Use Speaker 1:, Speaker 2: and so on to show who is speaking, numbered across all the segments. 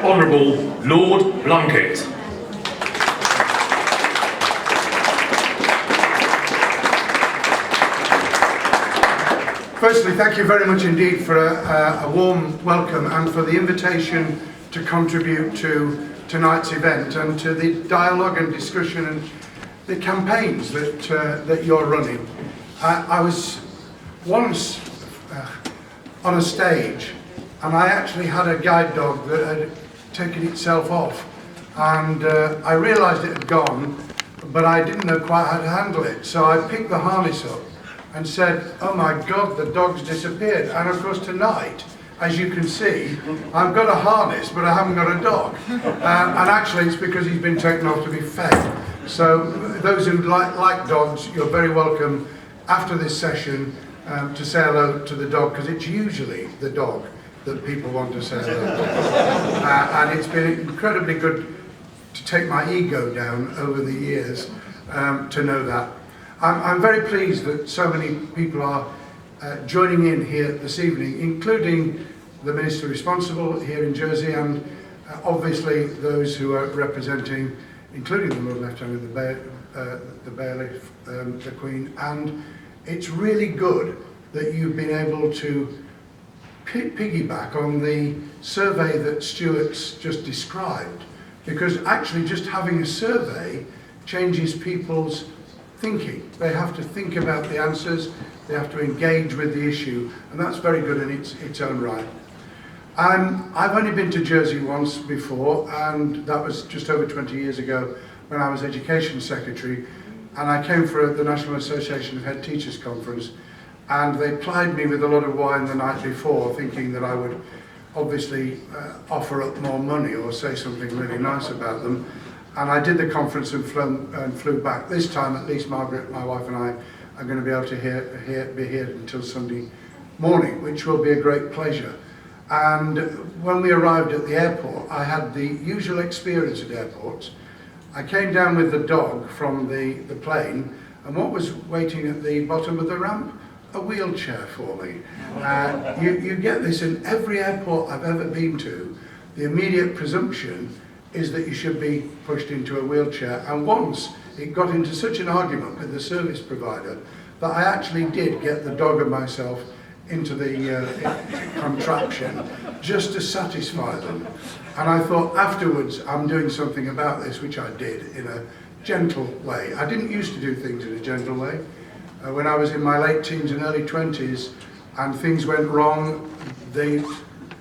Speaker 1: Honourable Lord Blunkett.
Speaker 2: Firstly, thank you very much indeed for a warm welcome and for the invitation to contribute to tonight's event and to the dialogue and discussion and the campaigns that you're running. I was once on a stage and I actually had a guide dog that had taken itself off, and I realised it had gone, but I didn't know quite how to handle it, so I picked the harness up and said, oh my God, the dog's disappeared. And of course tonight, as you can see, I've got a harness, but I haven't got a dog. And actually it's because he's been taken off to be fed. So those who like dogs, you're very welcome after this session to say hello to the dog, because it's usually the dog that people want to say hello to. And it's been incredibly good to take my ego down over the years to know that. I'm very pleased that so many people are joining in here this evening, including the Minister responsible here in Jersey, and obviously those who are representing, including the Lord Lieutenant, the Bailiff, the Queen. And it's really good that you've been able to piggyback on the survey that Stuart's just described, because actually just having a survey changes people's thinking. They have to think about the answers, they have to engage with the issue, and that's very good in its own right. I've only been to Jersey once before, and that was just over 20 years ago when I was Education Secretary, and I came for the National Association of Head Teachers Conference, and they plied me with a lot of wine the night before, thinking that I would obviously offer up more money or say something really nice about them. And I did the conference and flew back. This time, at least Margaret, my wife, and I are going to be able to be here until Sunday morning, which will be a great pleasure. And when we arrived at the airport, I had the usual experience at airports. I came down with the dog from the plane, and what was waiting at the bottom of the ramp? A wheelchair for me. You get this in every airport I've ever been to. The immediate presumption is that you should be pushed into a wheelchair, and once it got into such an argument with the service provider that I actually did get the dog and myself into the contraption just to satisfy them. And I thought afterwards, I'm doing something about this, which I did in a gentle way. I didn't used to do things in a gentle way. When I was in my late teens and early 20s and things went wrong, they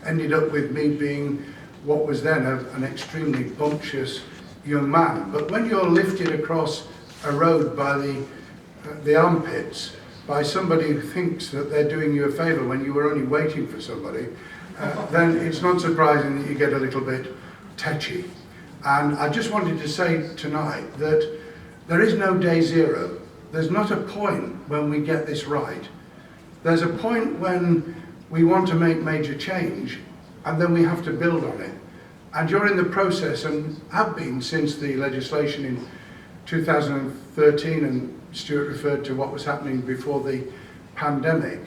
Speaker 2: ended up with me being what was then an extremely bumptious young man. But when you're lifted across a road by the armpits by somebody who thinks that they're doing you a favour when you were only waiting for somebody, then it's not surprising that you get a little bit tetchy. And I just wanted to say tonight that there is no day zero. There's not a point when we get this right. There's a point when we want to make major change, and then we have to build on it. And you're in the process, and have been since the legislation in 2013, and Stuart referred to what was happening before the pandemic,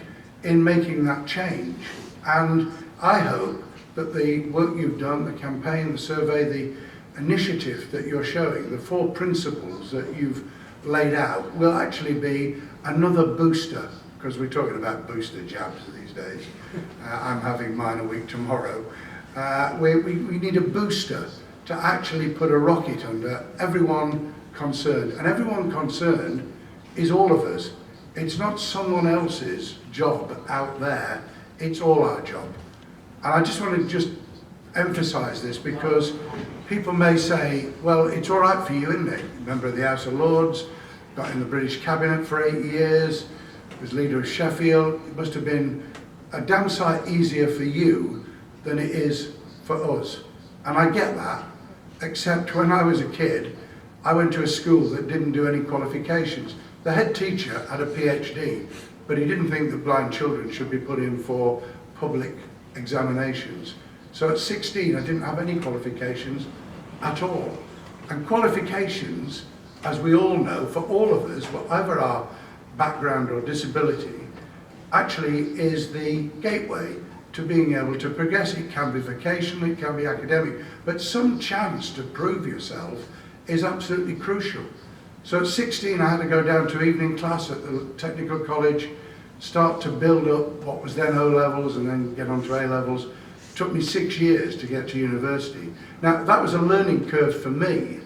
Speaker 2: in making that change. And I hope that the work you've done, the campaign, the survey, the initiative that you're showing, the 4 principles that you've laid out, will actually be another booster, because we're talking about booster jabs these days. I'm having mine a week tomorrow. We need a booster to actually put a rocket under everyone concerned. And everyone concerned is all of us. It's not someone else's job out there, it's all our job. And I just want to just emphasise this, because people may say, well, it's all right for you, isn't it? Member of the House of Lords, got in the British Cabinet for 8 years, was leader of Sheffield. It must have been a damn sight easier for you than it is for us. And I get that, except when I was a kid, I went to a school that didn't do any qualifications. The head teacher had a PhD, but he didn't think that blind children should be put in for public examinations. So at 16, I didn't have any qualifications at all. And qualifications, as we all know, for all of us, whatever our background or disability, actually is the gateway to being able to progress. It can be vocational, it can be academic, but some chance to prove yourself is absolutely crucial. So at 16 I had to go down to evening class at the technical college, start to build up what was then O-levels and then get on to A-levels. It took me 6 years to get to university. Now that was a learning curve for me,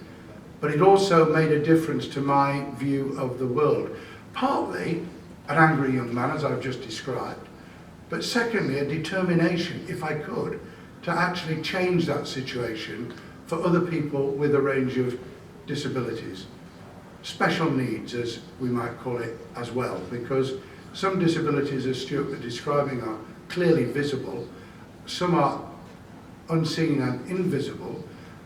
Speaker 2: but it also made a difference to my view of the world. Partly an angry young man, as I've just described, but secondly a determination, if I could, to actually change that situation for other people with a range of disabilities. Special needs, as we might call it as well, because some disabilities, as Stuart was describing, are clearly visible, some are unseen and invisible,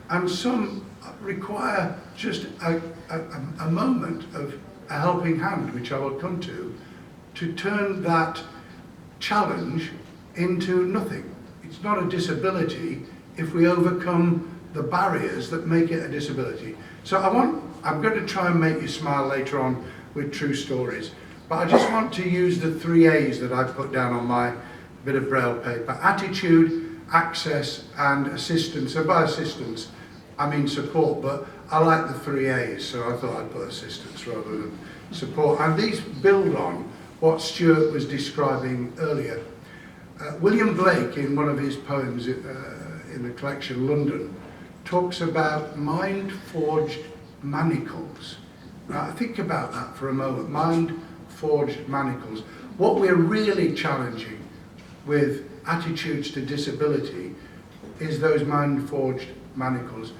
Speaker 2: and some require just a moment of a helping hand, which I will come to turn that challenge into nothing. It's not a disability if we overcome the barriers that make it a disability. So I'm going to try and make you smile later on with true stories, but I just want to use the 3 A's that I put down on my bit of braille paper: attitude, access and assistance. And by assistance I mean support, but I like the 3 A's, so I thought I'd put assistance rather than support. And these build on what Stuart was describing earlier. William Blake, in one of his poems in the collection London, talks about mind-forged manacles. Now, think about that for a moment, mind-forged manacles. What we're really challenging with attitudes to disability is those mind-forged manacles.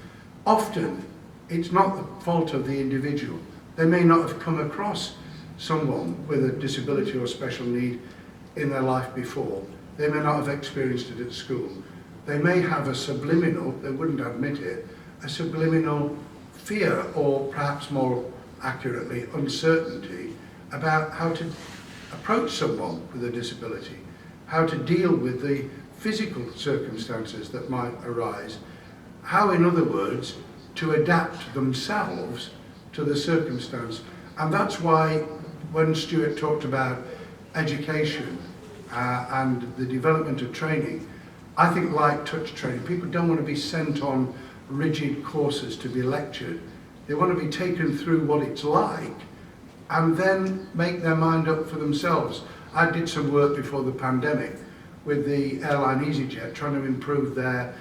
Speaker 2: Often, it's not the fault of the individual. They may not have come across someone with a disability or special need in their life before. They may not have experienced it at school. They may have a subliminal, they wouldn't admit it, a subliminal fear, or perhaps more accurately, uncertainty about how to approach someone with a disability, how to deal with the physical circumstances that might arise, how, in other words, to adapt themselves to the circumstance. And that's why when Stuart talked about education and the development of training, I think like touch training, people don't want to be sent on rigid courses to be lectured. They want to be taken through what it's like and then make their mind up for themselves. I did some work before the pandemic with the airline EasyJet, trying to improve their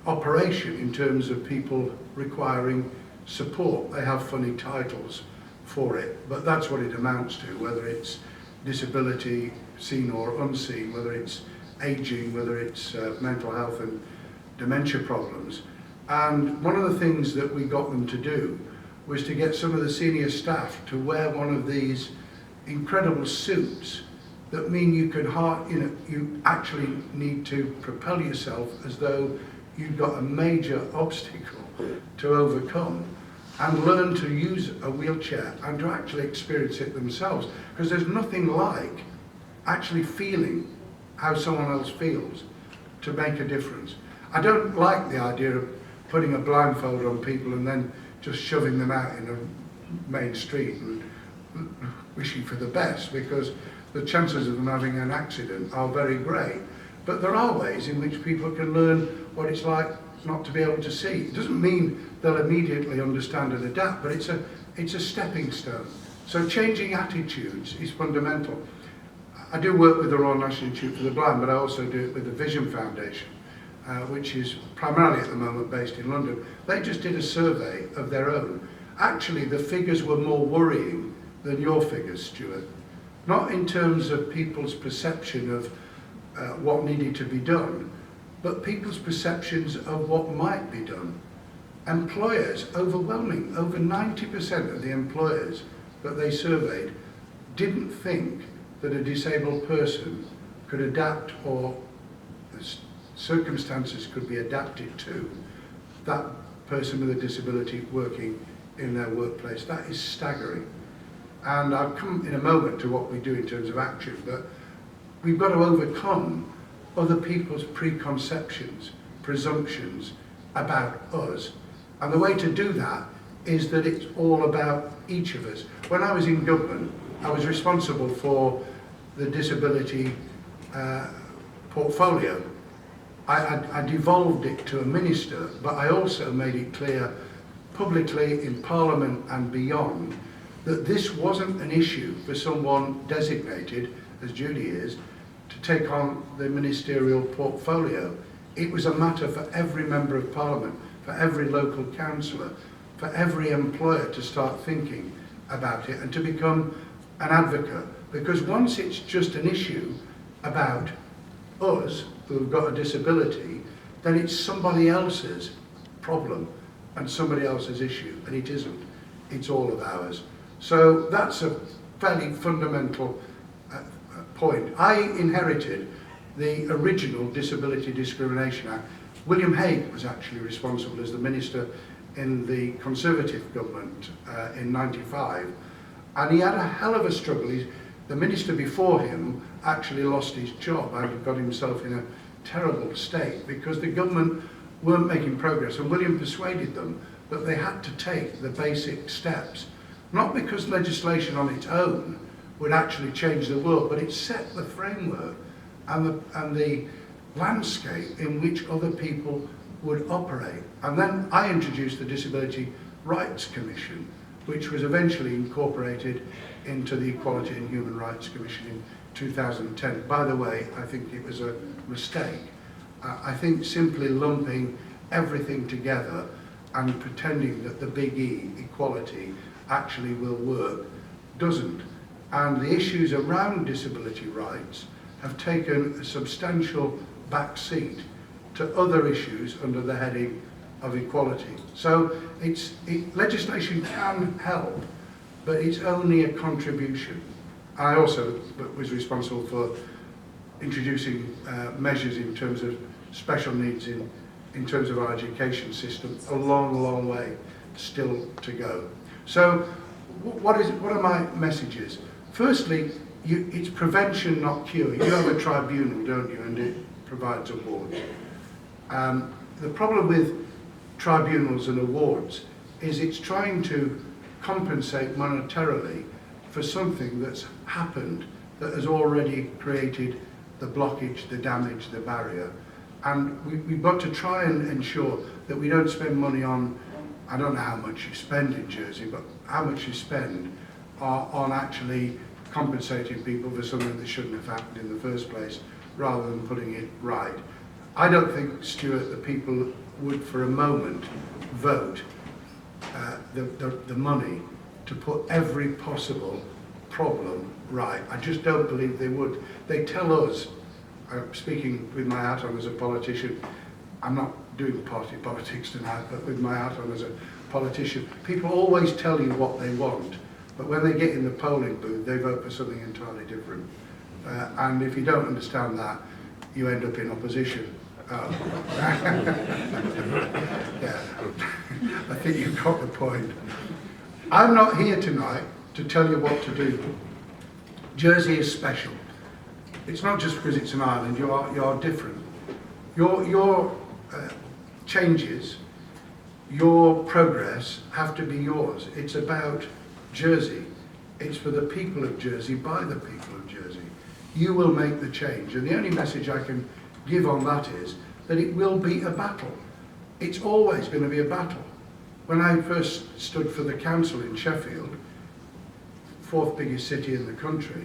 Speaker 2: operation in terms of people requiring support. They have funny titles for it, but that's what it amounts to, whether it's disability, seen or unseen, whether it's aging, whether it's mental health and dementia problems. And one of the things that we got them to do was to get some of the senior staff to wear one of these incredible suits that mean you could you actually need to propel yourself as though you've got a major obstacle to overcome, and learn to use a wheelchair and to actually experience it themselves, because there's nothing like actually feeling how someone else feels to make a difference. I don't like the idea of putting a blindfold on people and then just shoving them out in a main street and wishing for the best, because the chances of them having an accident are very great. But there are ways in which people can learn what it's like not to be able to see. It doesn't mean they'll immediately understand and adapt, but it's a stepping stone. So changing attitudes is fundamental. I do work with the Royal National Institute for the Blind, but I also do it with the Vision Foundation, which is primarily at the moment based in London. They just did a survey of their own. Actually, the figures were more worrying than your figures, Stuart. Not in terms of people's perception of what needed to be done, but people's perceptions of what might be done. Employers, overwhelming, over 90% of the employers that they surveyed didn't think that a disabled person could adapt, or circumstances could be adapted to that person with a disability working in their workplace. That is staggering. And I'll come in a moment to what we do in terms of action, but we've got to overcome other people's preconceptions, presumptions about us. And the way to do that is that it's all about each of us. When I was in government, I was responsible for the disability portfolio. I devolved it to a minister, but I also made it clear publicly in Parliament and beyond that this wasn't an issue for someone designated, as Judy is, to take on the ministerial portfolio. It was a matter for every member of Parliament, for every local councillor, for every employer to start thinking about it and to become an advocate. Because once it's just an issue about us who've got a disability, then it's somebody else's problem and somebody else's issue, and it isn't. It's all of ours. So that's a fairly fundamental point. I inherited the original Disability Discrimination Act. William Hague was actually responsible as the minister in the Conservative government in '95, and he had a hell of a struggle. The minister before him actually lost his job and got himself in a terrible state because the government weren't making progress, and William persuaded them that they had to take the basic steps, not because legislation on its own would actually change the world, but it set the framework and the landscape in which other people would operate. And then I introduced the Disability Rights Commission, which was eventually incorporated into the Equality and Human Rights Commission in 2010. By the way, I think it was a mistake. I think simply lumping everything together and pretending that the big E, equality, actually will work, doesn't. And the issues around disability rights have taken a substantial back seat to other issues under the heading of equality. So legislation can help, but it's only a contribution. I also was responsible for introducing measures in terms of special needs in terms of our education system. A long, long way still to go. So what are my messages? Firstly, it's prevention, not cure. You have a tribunal, don't you, and it provides awards. The problem with tribunals and awards is it's trying to compensate monetarily for something that's happened that has already created the blockage, the damage, the barrier. And we've got to try and ensure that we don't spend money on, I don't know how much you spend in Jersey, but how much you spend on actually compensating people for something that shouldn't have happened in the first place, rather than putting it right. I don't think, Stuart, that people would for a moment vote the money to put every possible problem right. I just don't believe they would. They tell us, speaking with my hat on as a politician, I'm not doing party politics tonight, but with my hat on as a politician, people always tell you what they want, but when they get in the polling booth, they vote for something entirely different. And if you don't understand that, you end up in opposition. Oh. Yeah. I think you've got the point. I'm not here tonight to tell you what to do. Jersey is special. It's not just because it's an island, you're different. Your changes, your progress have to be yours. It's about Jersey. It's for the people of Jersey, by the people of Jersey. You will make the change. And the only message I can give on that is that it will be a battle. It's always going to be a battle. When I first stood for the council in Sheffield, fourth biggest city in the country,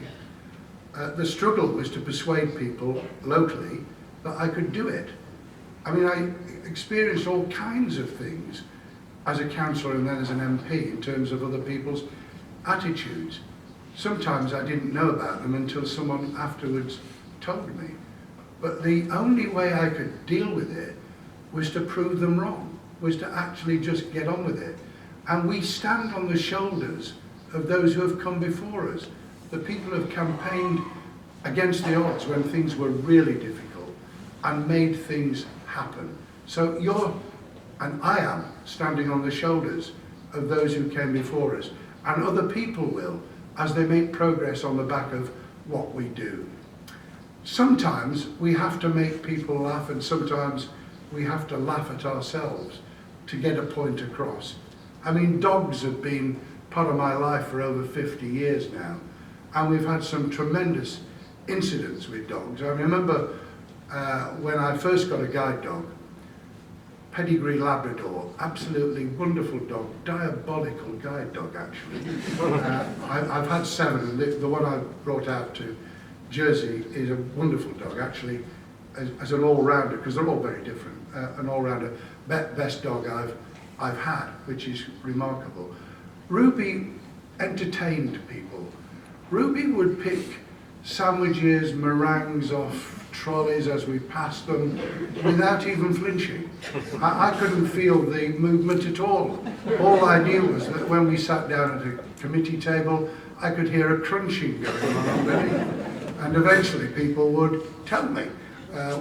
Speaker 2: the struggle was to persuade people locally that I could do it. I mean, I experienced all kinds of things as a councillor and then as an MP in terms of other people's attitudes. Sometimes I didn't know about them until someone afterwards told me. But the only way I could deal with it was to prove them wrong, was to actually just get on with it. And we stand on the shoulders of those who have come before us. The people who have campaigned against the odds when things were really difficult and made things happen. So you're, and I am, standing on the shoulders of those who came before us. And other people will, as they make progress on the back of what we do. Sometimes we have to make people laugh, and sometimes we have to laugh at ourselves to get a point across. I mean, dogs have been part of my life for over 50 years now, and we've had some tremendous incidents with dogs. I remember when I first got a guide dog, pedigree Labrador, absolutely wonderful dog, diabolical guide dog actually. I've had 7, and the one I brought out to Jersey is a wonderful dog actually, as an all-rounder, because they're all very different, an all-rounder, best dog I've had, which is remarkable. Ruby entertained people. Ruby would pick sandwiches, meringues off trolleys as we passed them without even flinching. I couldn't feel the movement at all. All I knew was that when we sat down at a committee table, I could hear a crunching going on already. And eventually people would tell me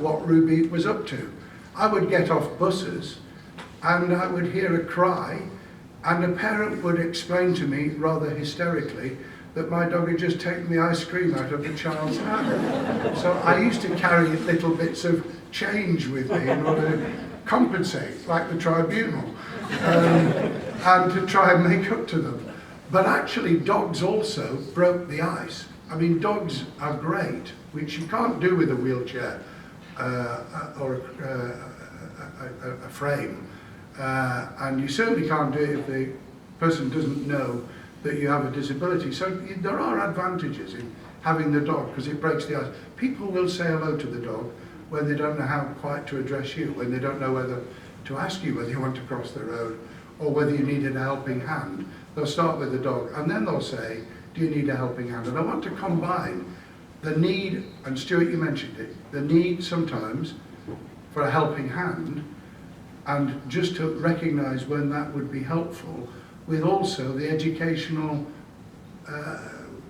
Speaker 2: what Ruby was up to. I would get off buses and I would hear a cry, and a parent would explain to me rather hysterically that my dog had just taken the ice cream out of the child's hand. So I used to carry little bits of change with me in order to compensate, like the tribunal, and to try and make up to them. But actually dogs also broke the ice. I mean, dogs are great, which you can't do with a wheelchair or a frame. And you certainly can't do it if the person doesn't know that you have a disability. So there are advantages in having the dog because it breaks the ice. People will say hello to the dog when they don't know how quite to address you, when they don't know whether to ask you whether you want to cross the road or whether you needed a helping hand. They'll start with the dog and then they'll say, do you need a helping hand? And I want to combine the need, and Stuart, you mentioned it, the need sometimes for a helping hand, and just to recognise when that would be helpful, with also the educational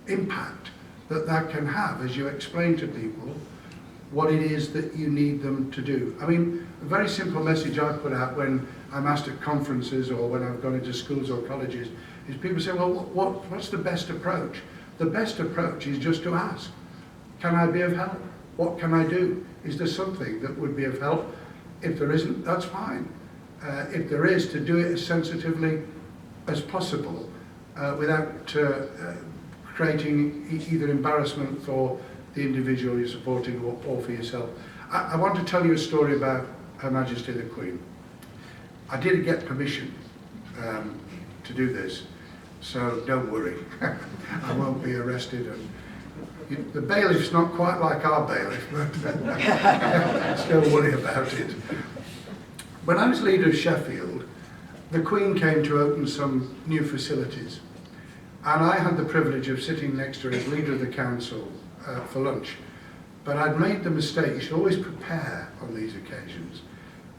Speaker 2: impact that can have as you explain to people what it is that you need them to do. I mean, a very simple message I put out when I'm asked at conferences or when I've gone into schools or colleges is people say, well, what's the best approach? The best approach is just to ask, can I be of help? What can I do? Is there something that would be of help? If there isn't, that's fine. If there is, to do it as sensitively as possible without creating either embarrassment for the individual you're supporting or for yourself. I want to tell you a story about Her Majesty the Queen. I did get permission to do this, so don't worry. I won't be arrested. And the bailiff's not quite like our bailiff, but still worry about it. When I was leader of Sheffield, the Queen came to open some new facilities, and I had the privilege of sitting next to her as leader of the council for lunch. But I'd made the mistake, you should always prepare on these occasions.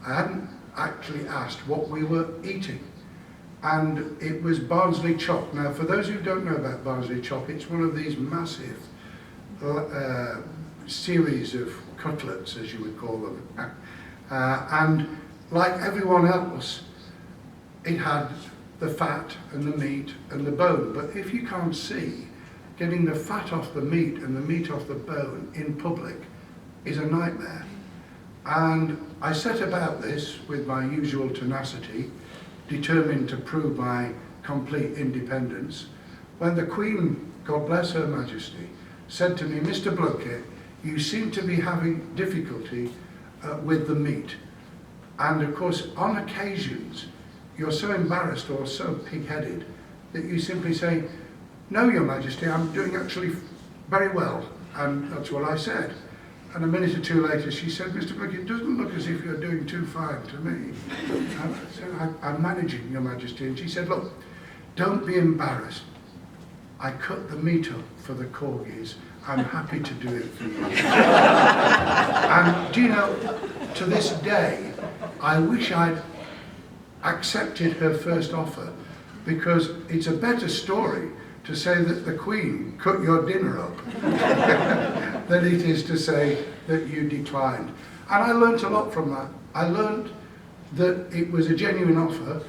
Speaker 2: I hadn't actually asked what we were eating, and it was Barnsley chop. Now, for those who don't know about Barnsley chop, it's one of these massive series of cutlets, as you would call them. And like everyone else, it had the fat and the meat and the bone. But if you can't see, getting the fat off the meat and the meat off the bone in public is a nightmare. And I set about this with my usual tenacity, determined to prove my complete independence, when the Queen, God bless Her Majesty, said to me, Mr. Blunkett, you seem to be having difficulty with the meat. And of course, on occasions, you're so embarrassed or so pig-headed that you simply say, no, Your Majesty, I'm doing actually very well. And that's what I said. And a minute or two later, she said, Mr. Blunkett, it doesn't look as if you're doing too fine to me. And I said, I'm managing, Your Majesty. And she said, look, don't be embarrassed. I cut the meat up for the corgis. I'm happy to do it for you. And do you know, to this day, I wish I'd accepted her first offer, because it's a better story to say that the Queen cut your dinner up than it is to say that you declined. And I learnt a lot from that. I learnt that it was a genuine offer,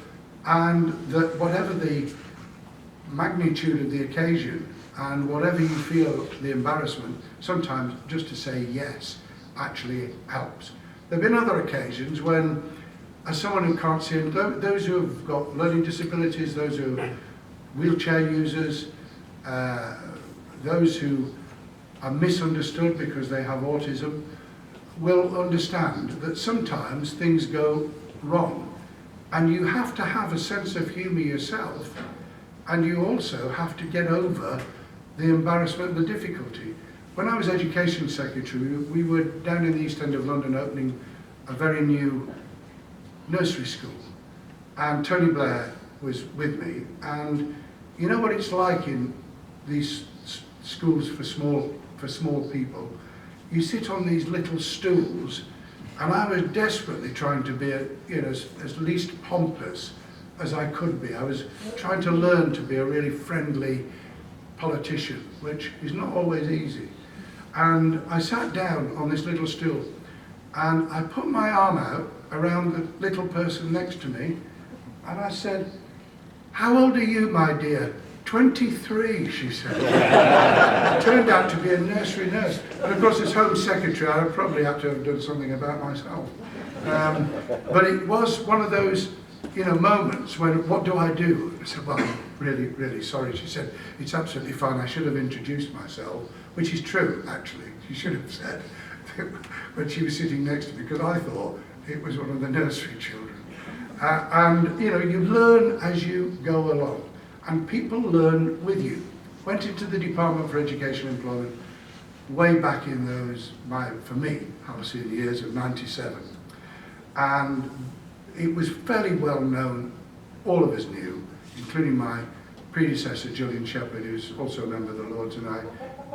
Speaker 2: and that whatever the magnitude of the occasion and whatever you feel the embarrassment, sometimes just to say yes actually helps. There have been other occasions when, as someone who can't see, those who have got learning disabilities, those who are wheelchair users, those who are misunderstood because they have autism, will understand that sometimes things go wrong, and you have to have a sense of humour yourself, and you also have to get over the embarrassment, the difficulty. When I was Education Secretary, we were down in the East End of London opening a very new nursery school, and Tony Blair was with me, and you know what it's like in these schools for small people. You sit on these little stools, and I was desperately trying to be as least pompous as I could be. I was trying to learn to be a really friendly politician, which is not always easy. And I sat down on this little stool, and I put my arm out around the little person next to me, and I said, "How old are you, my dear?" 23, she said. It turned out to be a nursery nurse. And of course, as Home Secretary, I probably had to have done something about myself. But it was one of those, moments when, what do I do? I said, well, I'm really, really sorry. She said, it's absolutely fine. I should have introduced myself, which is true, actually. She should have said when she was sitting next to me, because I thought it was one of the nursery children. And, you learn as you go along. And people learn with you. Went into the Department for Education and Employment way back in those, for me, halcyon years of '97. And it was fairly well known, all of us knew, including my predecessor, Julian Shepherd, who's also a member of the Lords, and I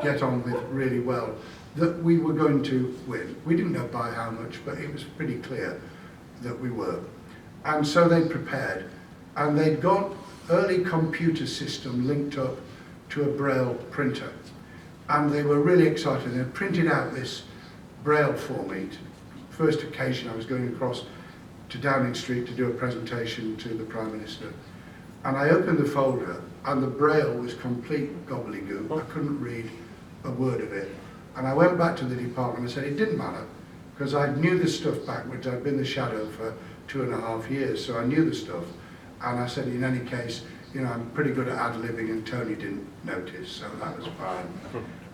Speaker 2: get on with really well, that we were going to win. We didn't know by how much, but it was pretty clear that we were. And so they prepared, and they'd got early computer system linked up to a Braille printer, and they were really excited. They printed out this Braille for me. First occasion I was going across to Downing Street to do a presentation to the Prime Minister, and I opened the folder, and the Braille was complete gobbledygook. I couldn't read a word of it, and I went back to the department and said it didn't matter, because I knew the stuff backwards. I'd been the shadow for 2.5 years, so I knew the stuff. And I said, in any case, I'm pretty good at ad-libbing, and Tony didn't notice, so that was fine.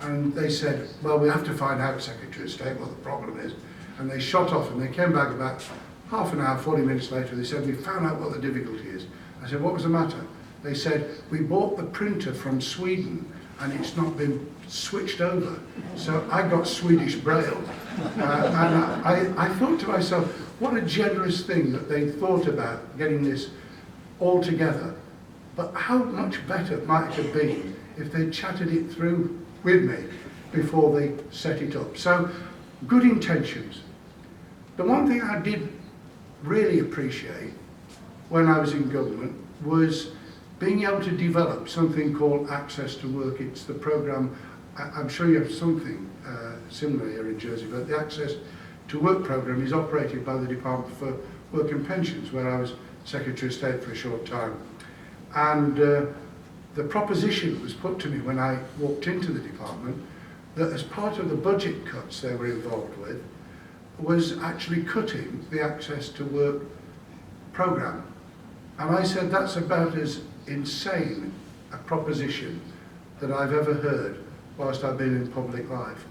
Speaker 2: And they said, well, we have to find out, Secretary of State, what the problem is. And they shot off, and they came back about half an hour, 40 minutes later. They said, we found out what the difficulty is. I said, what was the matter? They said, we bought the printer from Sweden, and it's not been switched over. So I got Swedish Braille. And I thought to myself, what a generous thing that they thought about getting this all together. But how much better might it have been if they chatted it through with me before they set it up. So, good intentions. The one thing I did really appreciate when I was in government was being able to develop something called Access to Work. It's the programme, I'm sure you have something similar here in Jersey, but the Access to Work programme is operated by the Department for Work and Pensions, where I was Secretary of State for a short time. And the proposition was put to me when I walked into the department that as part of the budget cuts they were involved with was actually cutting the Access to Work programme. And I said, that's about as insane a proposition that I've ever heard whilst I've been in public life.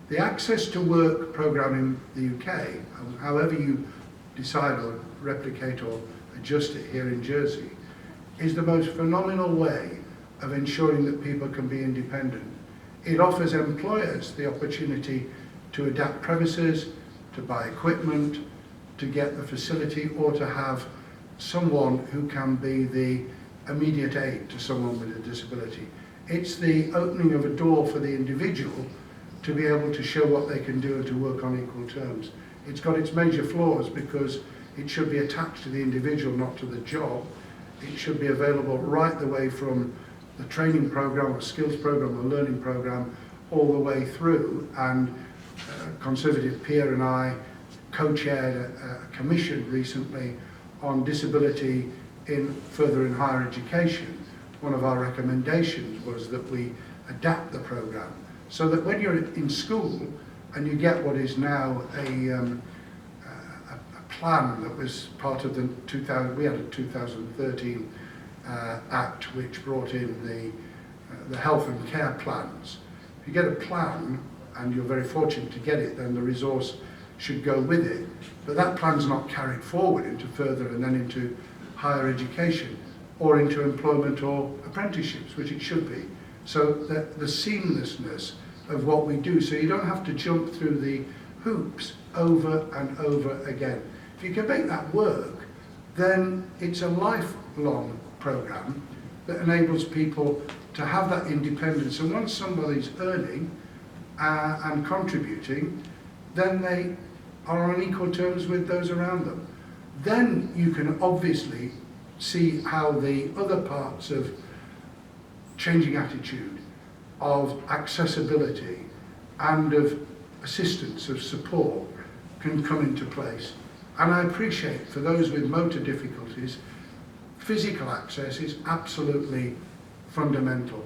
Speaker 2: The Access to Work programme in the UK, however you decide or replicate or adjust it here in Jersey, is the most phenomenal way of ensuring that people can be independent. It offers employers the opportunity to adapt premises, to buy equipment, to get the facility, or to have someone who can be the immediate aid to someone with a disability. It's the opening of a door for the individual to be able to show what they can do and to work on equal terms. It's got its major flaws because it should be attached to the individual, not to the job. It should be available right the way from the training program or skills program or learning program all the way through. And Conservative peer and I co-chaired a commission recently on disability further in higher education. One of our recommendations was that we adapt the program so that when you're in school and you get what is now a plan that was part of the we had a 2013 Act which brought in the health and care plans. If you get a plan and you're very fortunate to get it, then the resource should go with it. But that plan's not carried forward into further and then into higher education or into employment or apprenticeships, which it should be. So the seamlessness of what we do, so you don't have to jump through the hoops over and over again. If you can make that work, then it's a lifelong programme that enables people to have that independence. And once somebody's earning and contributing, then they are on equal terms with those around them. Then you can obviously see how the other parts of changing attitude, of accessibility, and of assistance, of support can come into place. And I appreciate for those with motor difficulties, physical access is absolutely fundamental.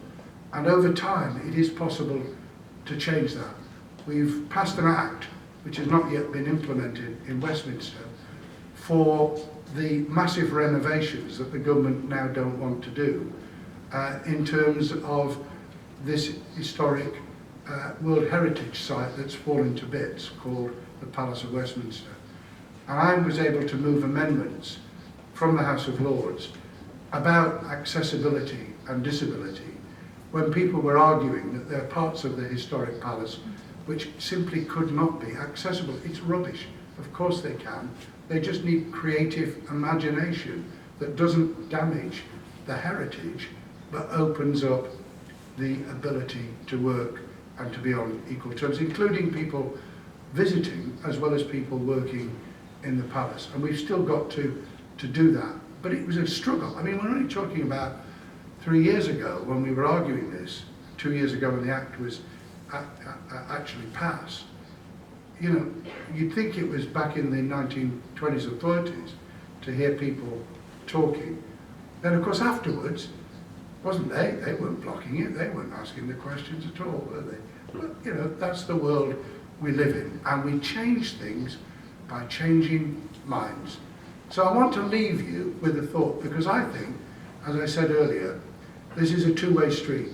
Speaker 2: And over time, it is possible to change that. We've passed an act, which has not yet been implemented in Westminster, for the massive renovations that the government now don't want to do in terms of this historic World Heritage site that's fallen to bits called the Palace of Westminster. And I was able to move amendments from the House of Lords about accessibility and disability when people were arguing that there are parts of the historic palace which simply could not be accessible. It's rubbish. Of course they can. They just need creative imagination that doesn't damage the heritage but opens up the ability to work and to be on equal terms, including people visiting as well as people working in the palace. And we've still got to do that. But it was a struggle. I mean, we're only talking about 3 years ago when we were arguing this, 2 years ago when the Act was actually passed. You know, you'd think it was back in the 1920s or 30s to hear people talking. Then, of course, afterwards, wasn't they? They weren't blocking it. They weren't asking the questions at all, were they? But, you know, that's the world we live in. And we change things by changing minds. So I want to leave you with a thought, because I think, as I said earlier, this is a two-way street.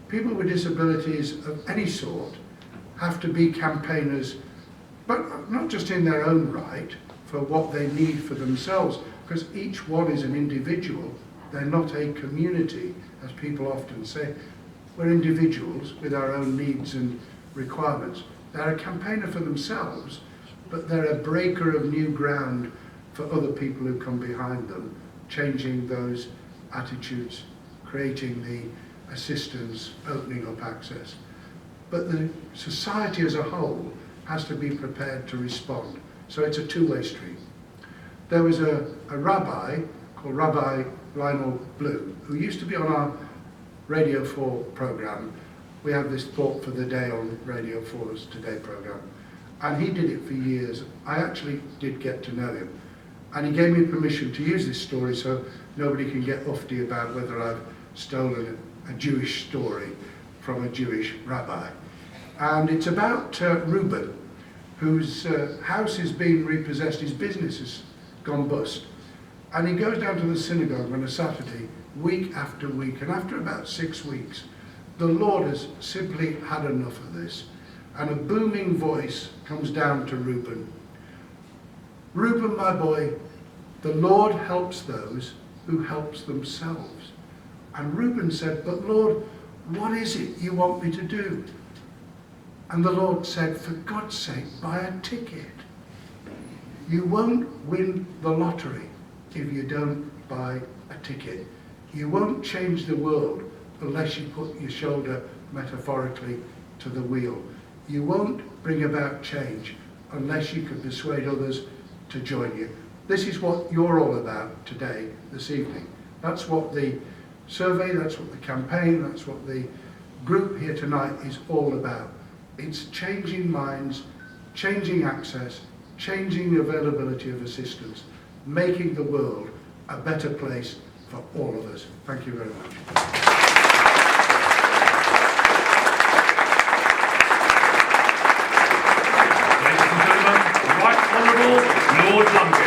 Speaker 2: People with disabilities of any sort have to be campaigners, but not just in their own right, for what they need for themselves, because each one is an individual. They're not a community, as people often say. We're individuals with our own needs and requirements. They're a campaigner for themselves, but they're a breaker of new ground for other people who come behind them, changing those attitudes, creating the assistance, opening up access. But the society as a whole has to be prepared to respond. So it's a two-way street. There was a rabbi called Rabbi Lionel Blue, who used to be on our Radio 4 programme. We have this Thought for the Day on Radio 4's Today programme. And he did it for years. I actually did get to know him. And he gave me permission to use this story so nobody can get ufty about whether I've stolen a Jewish story from a Jewish rabbi. And it's about Reuben, whose house is being repossessed, his business has gone bust. And he goes down to the synagogue on a Saturday, week after week, and after about 6 weeks, the Lord has simply had enough of this. And a booming voice comes down to Reuben. Reuben, my boy, the Lord helps those who helps themselves. And Reuben said, but Lord, what is it you want me to do? And the Lord said, for God's sake, buy a ticket. You won't win the lottery if you don't buy a ticket. You won't change the world unless you put your shoulder, metaphorically, to the wheel. You won't bring about change unless you can persuade others to join you. This is what you're all about today, this evening. That's what the survey, that's what the campaign, that's what the group here tonight is all about. It's changing minds, changing access, changing the availability of assistance, making the world a better place for all of us. Thank you very much.
Speaker 1: Ladies and gentlemen, the Right Honourable Lord Blunkett.